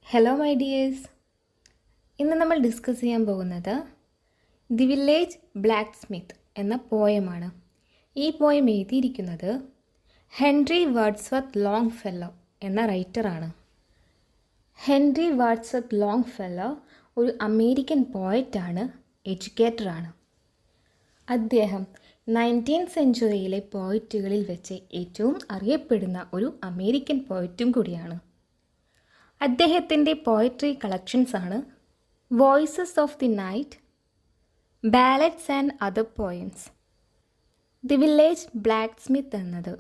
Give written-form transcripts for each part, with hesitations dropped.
Hello my dears, ഇന്ന് നമ്മൾ discuss ചെയ്യാൻ പോകുന്നത് ദി വില്ലേജ് ബ്ലാക്ക് സ്മിത്ത് എന്ന പോയമാണ്. ഈ പോയം എഴുതിയിരിക്കുന്നത് ഹെൻറി വേർഡ്സ്വർത്ത് ലോങ്ഫെല്ലോ എന്ന റൈറ്ററാണ്. ഹെൻറി വേർഡ്സ്വർത്ത് ലോങ്ഫെല്ലോ ഒരു അമേരിക്കൻ പോയറ്റാണ്, എഡ്യൂക്കേറ്ററാണ്. അദ്ദേഹം 19th സെഞ്ച്വറിയിലെ പോയറ്റുകളിൽ വെച്ച് ഏറ്റവും അറിയപ്പെടുന്ന ഒരു അമേരിക്കൻ പോയറ്റും കൂടിയാണ്. അദ്ദേഹത്തിൻ്റെ പോയട്രി കളക്ഷൻസാണ് voices of the night, ballads and other poems. The village blacksmith എന്നത്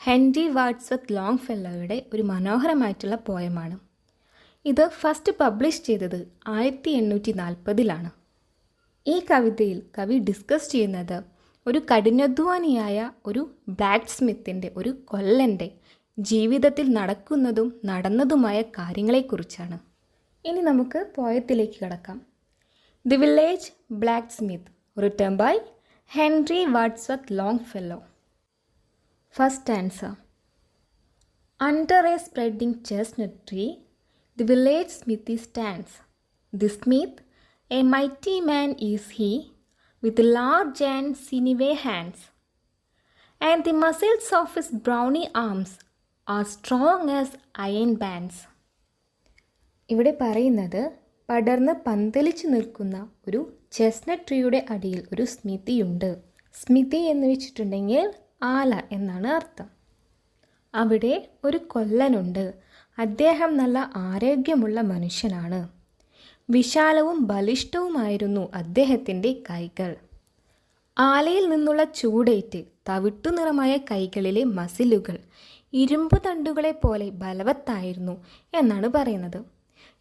ഹെൻറി വേർഡ്സ്വർത്ത് ലോങ്ഫെല്ലോയുടെ ഒരു മനോഹരമായിട്ടുള്ള പോയമാണ്. ഇത് ഫസ്റ്റ് പബ്ലിഷ് ചെയ്തത് 1840 ഈ കവിതയിൽ കവി ഡിസ്കസ് ചെയ്യുന്നത് ഒരു കഠിനാധ്വാനിയായ ഒരു ബ്ലാക്ക് സ്മിത്തിൻ്റെ, ഒരു കൊല്ലൻ്റെ ജീവിതത്തിൽ നടക്കുന്നതും നടന്നതുമായ കാര്യങ്ങളെക്കുറിച്ചാണ്. ഇനി നമുക്ക് പോയത്തിലേക്ക് കടക്കാം. The village blacksmith, written by Henry Wadsworth Longfellow. First answer. Under a spreading chestnut tree, the village smithy stands. The smith, a mighty man is he, with large and sinewy hands, and the muscles of his brawny arms are strong as iron bands. ഇവിടെ പറയുന്നത് പടർന്ന് പന്തലിച്ചു നിൽക്കുന്ന ഒരു chestnut ട്രീയുടെ അടിയിൽ ഒരു സ്മിതിയുണ്ട്. സ്മിതി എന്ന് വെച്ചിട്ടുണ്ടെങ്കിൽ ആല എന്നാണ് അർത്ഥം. അവിടെ ഒരു കൊല്ലനുണ്ട്. അദ്ദേഹം നല്ല ആരോഗ്യമുള്ള മനുഷ്യനാണ്. വിശാലവും ബലിഷ്ഠവുമായിരുന്നു അദ്ദേഹത്തിൻ്റെ കൈകൾ. ആലയിൽ നിന്നുള്ള ചൂടേറ്റ് തവിട്ടു നിറമായ കൈകളിലെ മസിലുകൾ ഇരുമ്പു തണ്ടുകളെ പോലെ ബലവത്തായിരുന്നു എന്നാണ് പറയുന്നത്.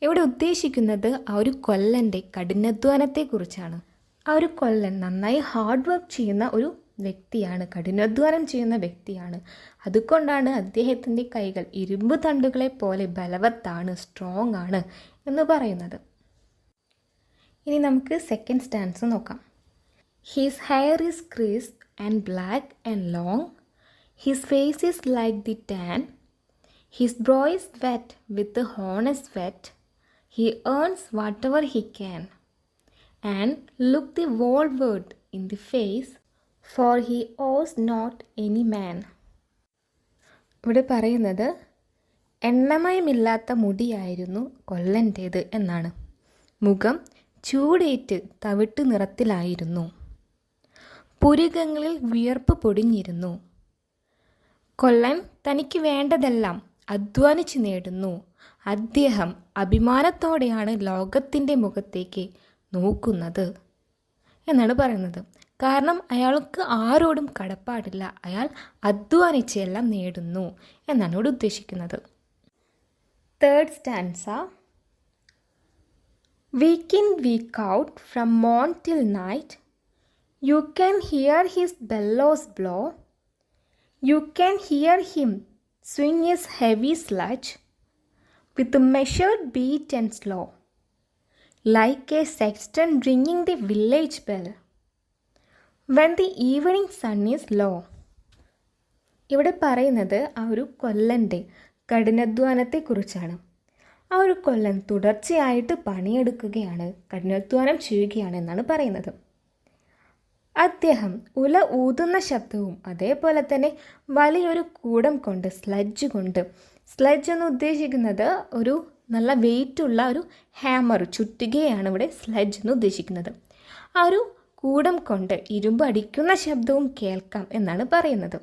ഇവിടെ ഉദ്ദേശിക്കുന്നത് ആ ഒരു കൊല്ലൻ്റെ കഠിനാധ്വാനത്തെക്കുറിച്ചാണ്. ആ ഒരു കൊല്ലൻ നന്നായി ഹാർഡ് വർക്ക് ചെയ്യുന്ന ഒരു വ്യക്തിയാണ്, കഠിനാധ്വാനം ചെയ്യുന്ന വ്യക്തിയാണ്. അതുകൊണ്ടാണ് അദ്ദേഹത്തിൻ്റെ കൈകൾ ഇരുമ്പു തണ്ടുകളെ പോലെ ബലവത്താണ്, സ്ട്രോങ് ആണ് എന്ന് പറയുന്നത്. ഇനി നമുക്ക് സെക്കൻഡ് സ്റ്റാൻസ് നോക്കാം. His hair is crisp and black and long. His face is like the tan. His brow is wet with the honest sweat. He earns whatever he can. And look the world in the face, for he owes not any man. ഇവിടെ പറയുന്നത് എണ്ണമയമില്ലാത്ത മുടിയായിരുന്നു കൊല്ലൻ്റേത് എന്നാണ്. മുഖം ചൂടേറ്റ് തവിട്ട് നിറത്തിലായിരുന്നു. പുരികങ്ങളിൽ വിയർപ്പ് പൊടിഞ്ഞിരുന്നു. കൊല്ലൻ തനിക്ക് വേണ്ടതെല്ലാം അധ്വാനിച്ച് നേടുന്നു. അദ്ദേഹം അഭിമാനത്തോടെയാണ് ലോകത്തിൻ്റെ മുഖത്തേക്ക് നോക്കുന്നത് എന്നാണ് പറയുന്നത്. കാരണം അയാൾക്ക് ആരോടും കടപ്പാടില്ല, അയാൾ അധ്വാനിച്ച് എല്ലാം നേടുന്നു എന്നാണ് ഇവിടെ ഉദ്ദേശിക്കുന്നത്. Third stanza. Week in week out from മോൺ till night, you can hear his bellows blow. You can hear him swing his heavy sledge with a measured beat and slow, like a sexton ringing the village bell when the evening sun is low. ഇവിടെ പറയുന്നത് ആ ഒരു കൊല്ലൻ്റെ കഠിനാധ്വാനത്തെക്കുറിച്ചാണ്. ആ ഒരു കൊല്ലൻ തുടർച്ചയായിട്ട് പണിയെടുക്കുകയാണ്, കഠിനാധ്വാനം ചെയ്യുകയാണ് എന്നാണ് പറയുന്നത്. അദ്ദേഹം ഉല ഊതുന്ന ശബ്ദവും അതേപോലെ തന്നെ വലിയൊരു കൂടം കൊണ്ട്, സ്ലഡ്ജ് എന്ന് ഉദ്ദേശിക്കുന്നത് ഒരു നല്ല വെയിറ്റുള്ള ഒരു ഹാമർ, ചുറ്റികയാണ് ഇവിടെ സ്ലഡ്ജ് എന്ന് ഉദ്ദേശിക്കുന്നത്. ആ ഒരു കൂടം കൊണ്ട് ഇരുമ്പ് അടിക്കുന്ന ശബ്ദവും കേൾക്കാം എന്നാണ് പറയുന്നത്.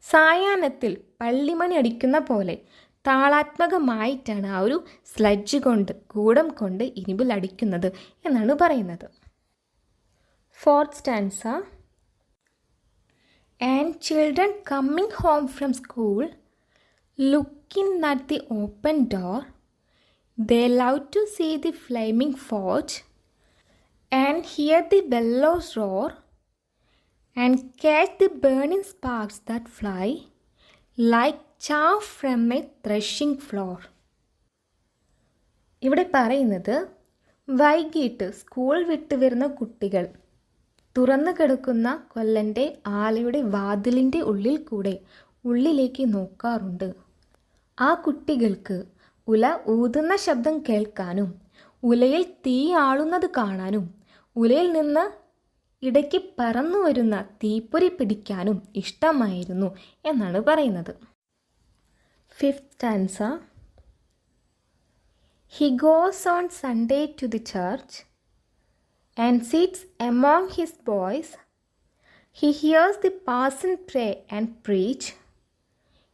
സായാഹ്നത്തിൽ പള്ളിമണി അടിക്കുന്ന പോലെ താളാത്മകമായിട്ടാണ് ആ ഒരു സ്ലഡ്ജ് കൊണ്ട്, കൂടം കൊണ്ട് ഇരുമ്പിൽ അടിക്കുന്നത് എന്നാണ് പറയുന്നത്. Fourth stanza. And children coming home from school, looking at the open door, they love to see the flaming forge and hear the bellows roar and catch the burning sparks that fly like chaff from a threshing floor. ഇവിടെ പറയുന്നത് വൈകിട്ട് school വിട്ട് വരുന്ന കുട്ടികൾ തുറന്നു കിടക്കുന്ന കൊല്ലൻ്റെ ആലയുടെ വാതിലിൻ്റെ ഉള്ളിൽ കൂടെ ഉള്ളിലേക്ക് നോക്കാറുണ്ട്. ആ കുട്ടികൾക്ക് ഉല ഊതുന്ന ശബ്ദം കേൾക്കാനും ഉലയിൽ തീ ആളുന്നത് കാണാനും ഉലയിൽ നിന്ന് ഇടയ്ക്ക് പറന്നു വരുന്ന തീപ്പൊരി പിടിക്കാനും ഇഷ്ടമായിരുന്നു എന്നാണ് പറയുന്നത്. 5th stanza. He goes on Sunday to the church and sits among his boys. He hears the parson pray and preach.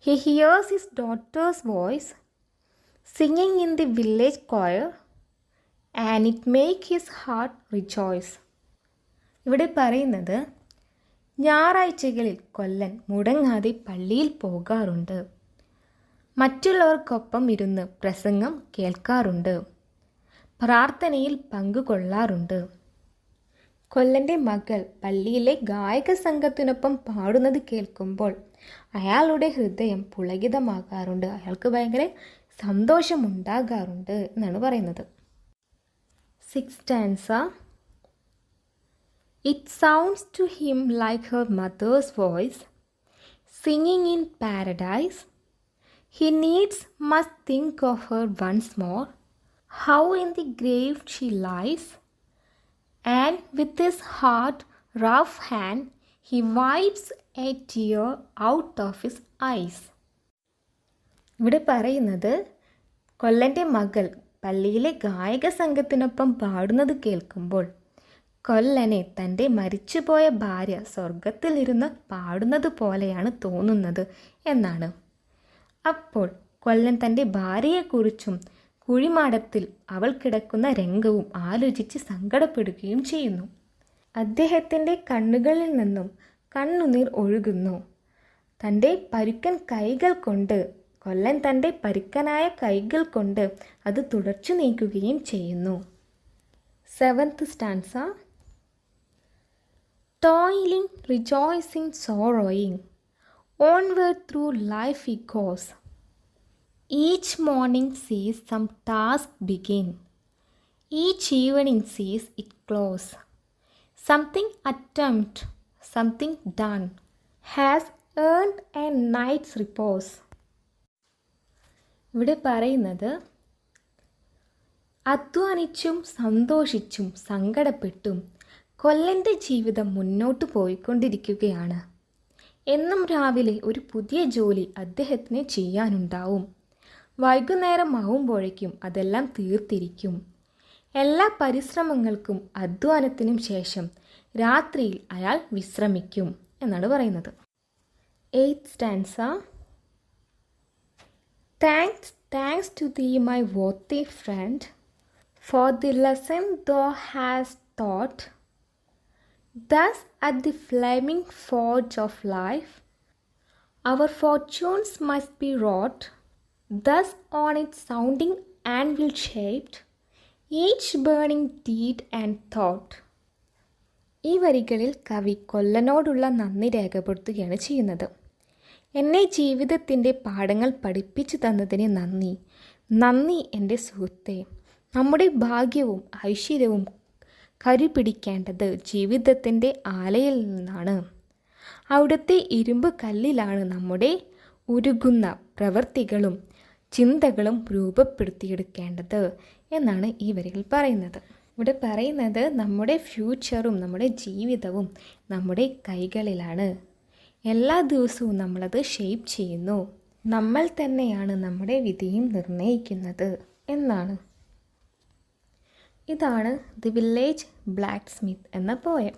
He hears his daughter's voice singing in the village choir, and it makes his heart rejoice. ഇവിടെ പറയുന്നത് ഞായറാഴ്ചകളിൽ കൊല്ലൻ മുടങ്ങാതെ പള്ളിയിൽ പോകാറുണ്ട്. മറ്റുള്ളവർക്കൊപ്പം ഇരുന്ന് പ്രസംഗം കേൾക്കാറുണ്ട്. പ്രാർത്ഥനയിൽ പങ്കുകൊള്ളാറുണ്ട്. കൊല്ലൻ്റെ മകൾ പള്ളിയിലെ ഗായക സംഘത്തിനൊപ്പം പാടുന്നത് കേൾക്കുമ്പോൾ അയാളുടെ ഹൃദയം പുളകിതമാകാറുണ്ട്. അയാൾക്ക് ഭയങ്കര സന്തോഷമുണ്ടാകാറുണ്ട് എന്നാണ് പറയുന്നത്. 6th stanza. It sounds to him like her mother's voice, singing in paradise. He needs must think of her once more, how in the grave she lies, and with his heart rough hand he wipes a tear out of his eyes. ഇവിടെ പറയുന്നത് കൊല്ലൻ്റെ മകൾ പള്ളിയിലെ ഗായക സംഘത്തിനൊപ്പം പാടുന്നത് കേൾക്കുമ്പോൾ കൊല്ലനെ തൻ്റെ മരിച്ചുപോയ ഭാര്യ സ്വർഗത്തിലിരുന്ന് പാടുന്നത് പോലെയാണ് തോന്നുന്നത് എന്നാണ്. അപ്പോൾ കൊല്ലൻ തൻ്റെ ഭാര്യയെക്കുറിച്ചും കുഴിമാടത്തിൽ അവൾ കിടക്കുന്ന രംഗവും ആലോചിച്ച് സങ്കടപ്പെടുകയും ചെയ്യുന്നു. അദ്ദേഹത്തിൻ്റെ കണ്ണുകളിൽ നിന്നും കണ്ണുനീർ ഒഴുകുന്നു. തൻ്റെ പരുക്കൻ കൈകൾ കൊണ്ട് കൊല്ലൻ തൻ്റെ പരുക്കനായ കൈകൾ കൊണ്ട് അത് തുടച്ചു നീക്കുകയും ചെയ്യുന്നു. 7th stanza. Toiling, rejoicing, sorrowing, onward through life he goes. Each morning sees some task begin, each evening sees it close. Something attempt, something done, has earned a night's repose. ഇവിടെ പറയുന്നത് അധ്വാനിച്ചും സന്തോഷിച്ചും സങ്കടപ്പെട്ടും കൊല്ലൻ്റെ ജീവിതം മുന്നോട്ട് പോയിക്കൊണ്ടിരിക്കുകയാണ്. എന്നും രാവിലെ ഒരു പുതിയ ജോലി അദ്ദേഹത്തിന് ചെയ്യാനുണ്ടാവും. വൈകുന്നേരം ആവുമ്പോഴേക്കും അതെല്ലാം തീർത്തിരിക്കും. എല്ലാ പരിശ്രമങ്ങൾക്കും അധ്വാനത്തിനും ശേഷം രാത്രിയിൽ അയാൾ വിശ്രമിക്കും എന്നാണ് പറയുന്നത്. 8th stanza. Thanks to thee, my worthy friend, for the lesson thou hast taught. Thus at the flaming forge of life our fortunes must be wrought. Thus on its sounding anvil shaped, each burning deed and thought. ഈ വരികളിൽ കവി കൊല്ലനോടുള്ള നന്ദി രേഖപ്പെടുത്തുകയാണ് ചെയ്യുന്നത്. എന്നെ ജീവിതത്തിൻ്റെ പാഠങ്ങൾ പഠിപ്പിച്ചു തന്നതിന് നന്ദി എൻ്റെ സുഹൃത്തെ. നമ്മുടെ ഭാഗ്യവും ഐശ്വര്യവും കരുപിടിക്കേണ്ടത് ജീവിതത്തിൻ്റെ ആലയിൽ നിന്നാണ്. അവിടുത്തെ ഇരുമ്പ് കല്ലിലാണ് നമ്മുടെ ഉരുകുന്ന പ്രവൃത്തികളും ചിന്തകളും രൂപപ്പെടുത്തിയെടുക്കേണ്ടത് എന്നാണ് ഈ വരികൾ പറയുന്നത്. ഇവിടെ പറയുന്നത് നമ്മുടെ ഫ്യൂച്ചറും നമ്മുടെ ജീവിതവും നമ്മുടെ കൈകളിലാണ്. എല്ലാ ദിവസവും നമ്മളത് ഷേപ്പ് ചെയ്യുന്നു. നമ്മൾ തന്നെയാണ് നമ്മുടെ വിധിയും നിർണ്ണയിക്കുന്നത് എന്നാണ്. ഇതാണ് ദി വില്ലേജ് ബ്ലാക്ക് സ്മിത്ത് എന്ന പോയം.